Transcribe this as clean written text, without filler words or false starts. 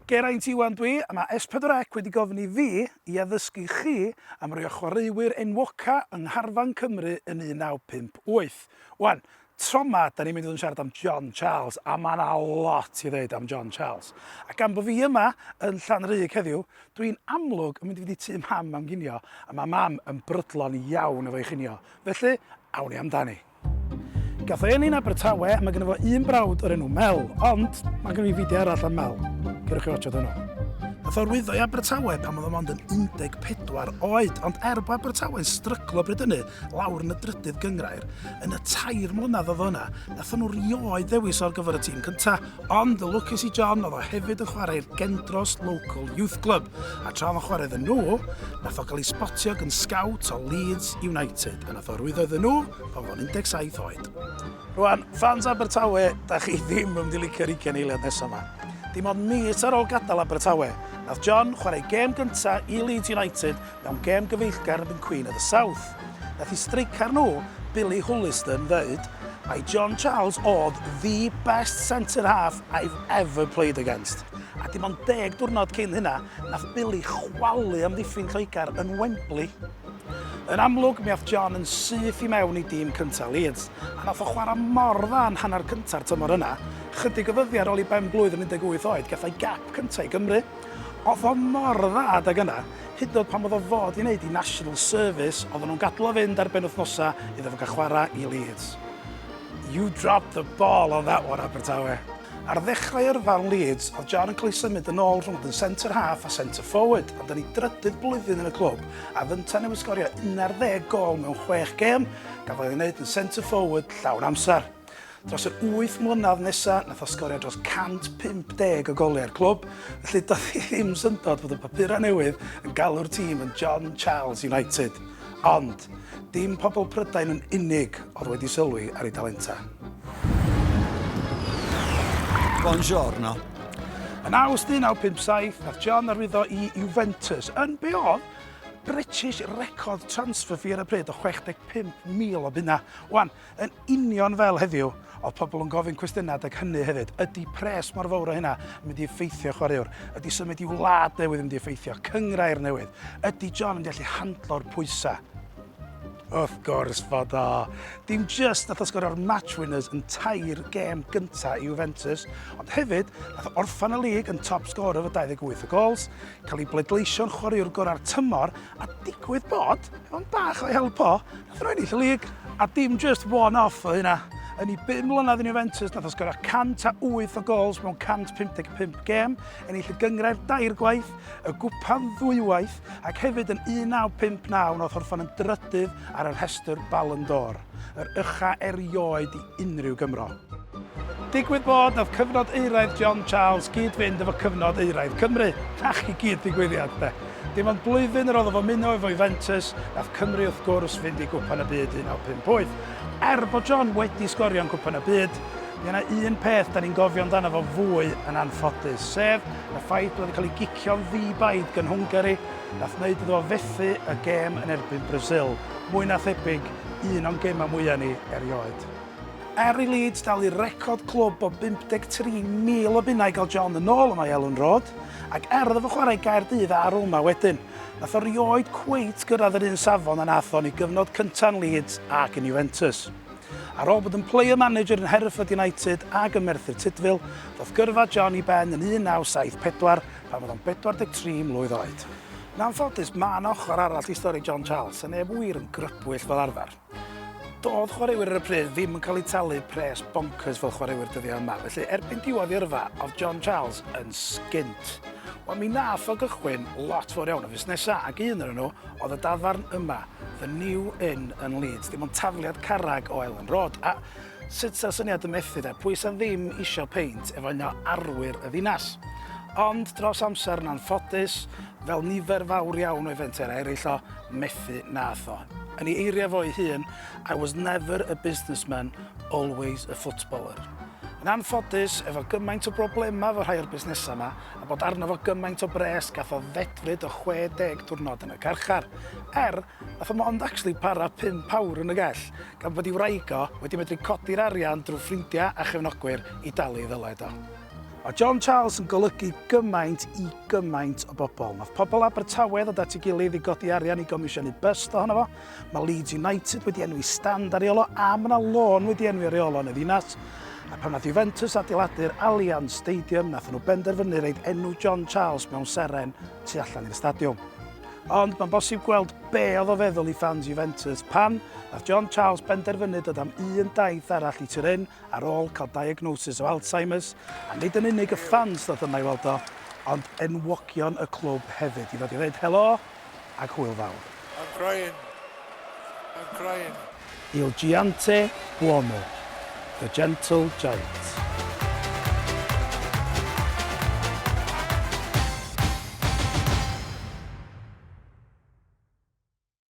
Geraint Iwan dwi, a mae S4C wedi gofyn i fi i addysgu chi am roi o chwaraewyr enwoca yng Ngharfan Cymru yn 1958. Wan, tro yma, da ni'n mynd i ddod yn siarad am John Charles, a mae yna lot i ddeud am John Charles. Ac am bod fi yma yn Llanrug heddiw, dwi'n amlwg yn mynd i fynd i tŷ mam am ginio, a mae mam yn brydlon iawn efo ei chinio. Felly, awn ni amdani. Gath o enni'n Abertawe, a mae gennym fo un brawd o'r enw Mel, ond mae gennym fi fideo arall am Mel. Cerwch chi watchad hwnnw. Nath o rwyddo i Abertawe pan oedd o mond yn 14 oed, ond bod Abertawe'n stryglo bryd hynny lawr yn y drydydd gyngrair, yn y 3 mlynedd oedd hwnna, nath o'n rioed ddewis ar gyfer y tîm cynta, ond y lwcus i John oedd o hefyd yn chwarae'r Gendros Local Youth Club, a tra oedd o'n chwarae iddyn nhw, nath o gael ei spotio gan scout o Leeds United, a nath o rwyddo iddyn nhw pan oedd o'n 17 oed. Rwan, fans Abertawe, da chi ddim yn mynd i licio'r 20 eiliad nesaf yma. Dim ond mis ar ôl gadael Abertawe, nath John chwarae gêm gynta i Leeds United mewn gêm gyfeillgar yn Queen of the South. Nath i streicar nhw, Billy Hulliston, ddeud, mae John Charles oedd the best centre-half I've ever played against. A dim ond 10 diwrnod cyn hynna, nath Billy chwalu am ddiffyn Lloegr yn Wembley. Yn amlwg, mi ath John yn syth i mewn i dîm cynta Leeds, a nath o chwarae mor dda yn hanner cynta'r tymor yna, chydig o ddyddiau ar ôl i ben blwydd yn 18 oed, gath o'i gap cynta i Gymru. Oedd o mor dda adag yna, hyd yn oed pan oedd o fod i wneud i National Service, oedd nhw'n gadl o fynd ar ben wythnosa iddo fo gael chwarae i Leeds. You dropped the ball on that one, Abertawe. Ar ddechrau yrfa'n Leeds, oedd John yn cael ei symud yn ôl rhwng yn centre-half a centre-forward, ond yn ei drydydd blwyddyn yn y clwb, a fynta newydd sgorio 11 gol mewn 6 gêm, gafodd ei wneud yn centre-forward llawn amser. Dros yr 8 mlynedd nesaf, nath o sgorio dros 150 o goliau'r clwb, felly doedd hi ddim syndod fod y papurau newydd yn galw'r tîm yn John Charles United. Ond, dim pobl Prydain yn unig oedd wedi sylwi ar ei dalenta. Buongiorno. Yn Awst 1957, nath John arwyddo i Juventus yn be oedd British record transfer fee ar y pryd o 65,000 o bunna. Wan, yn union fel heddiw, oedd pobl yn gofyn cwestiynau ag hynny hefyd. Ydy pres mor fawr o hynna yn mynd i effeithio chwaraewr? Ydy symud i wlad newydd yn mynd i effeithio? Cyngrair newydd? Ydy John yn gallu handlo'r pwysau? Wrth gwrs fod o. Dim just nath o sgorio'r match winners yn 3 gêm gynta i Juventus, ond hefyd nath o orffan y lig yn top scorer efo 28 o gols, cael ei bleidleisio'n chwaraewr gorau'r tymor, a digwydd bod, efo'n bach o'i help o, nath o'n ennill y lig, a dim just one-off o hynna. Yn ei 5 mlynedd yn Juventus, nath o sgorio 108 o gols mewn 155 gêm, ennill y gyngrair 2 gwaith, y gwpan ddwywaith, ac hefyd yn 1959 nath orffan yn drydydd ar yr rhestr Ballon d'Or, yr ucha erioed i unrhyw Gymro. Digwydd bod nath cyfnod euraidd John Charles gyd fynd efo cyfnod euraidd Cymru, ac i gyd ddigwyddiad de. Dim ond blwyddyn yr oedd o muno efo Juventus, nath Cymru wrth gwrs fynd i Cwpan y Byd 1958. Bod John wedi sgorio yn Cwpan y Byd, mae yna un peth da ni'n gofio amdano fo fwy yn anffodus, sef y ffaith bod wedi cael ei gicio'n ddi-baid gan Hwngari, nath wneud iddo fethu y gêm yn erbyn Brasil, mwy na thebyg un o'n gemau mwyaf ni erioed. I Leeds dal i record clwb o 53,000 o bunnau i gael John yn ôl yma i Elwn Road, ac efo chwarae Gaerdydd ar Roma wedyn, nath o rioed cweit gyrraedd yr un safon a nath o'n i gyfnod cynta'n Leeds ac yn Juventus. Ar ôl bod yn player manager yn Hereford United ac yn Merthyr Tydfil, doedd gyrfa John i ben yn 1974 pan oedd o'n 43 mlwydd oed. Yn anffodus, mae'n ochr arall i stori John Charles, a neb wir yn grybwyll fel arfer. Doedd chwaraewyr ar y pryd ddim yn cael ei talu pres bonkers fel chwaraewyr dyddiau yma, felly erbyn diwedd i yrfa, oedd John Charles yn sgint. Wel, mi nath o gychwyn lot fawr iawn o fusnesau, ac un o'n nhw oedd y dafarn yma, The New Inn yn Leeds, dim ond tafliad carreg o Elwn Road. A sut sa'r syniad y methu de, pwy sy'n ddim isio peint efo un o arwyr y ddinas. Ond dros amser yn anffodus, fel nifer fawr iawn o eventau eraill o, methu nath o. Yn ei eiriau fo ei hun, I was never a businessman, always a footballer. Yn anffodus, efo gymaint o broblemau fo rhai o'r busnesau yma, a bod arno fo gymaint o bres gath o ddedfryd o 60 diwrnod yn y carchar. Nath o mond actually para 5 awr yn y gell, gan bod i wraig o wedi medru codi'r arian drwy ffrindiau a chefnogwyr i dalu ddyled o. O John Charles yn golygu gymaint i gymaint o bobl. Nath pobl Abertawe ddod at ei gilydd i godi arian i gomisiynu byst ohono fo. Mae Leeds United wedi enwi stand ar ei olo a mae yna lôn wedi enwi ar ei olo yn y ddinas. A pan nath Juventus adeiladu'r Allianz Stadium, nath nhw benderfynu reid enw John Charles mewn seren tu allan i'r stadiwm. Ond mae'n bosib gweld be oedd o feddwl i fans Juventus pan nath John Charles benderfynu dod am un daith arall i Turin ar ôl cael diagnosis o Alzheimer's, a nid yn unig y fans ddod yna i weld o, ond enwogion y clwb hefyd i ddod i ddweud helo ac hwyl fawr. I'm crying. I'm crying. Il Gigante Uomo, the gentle giant.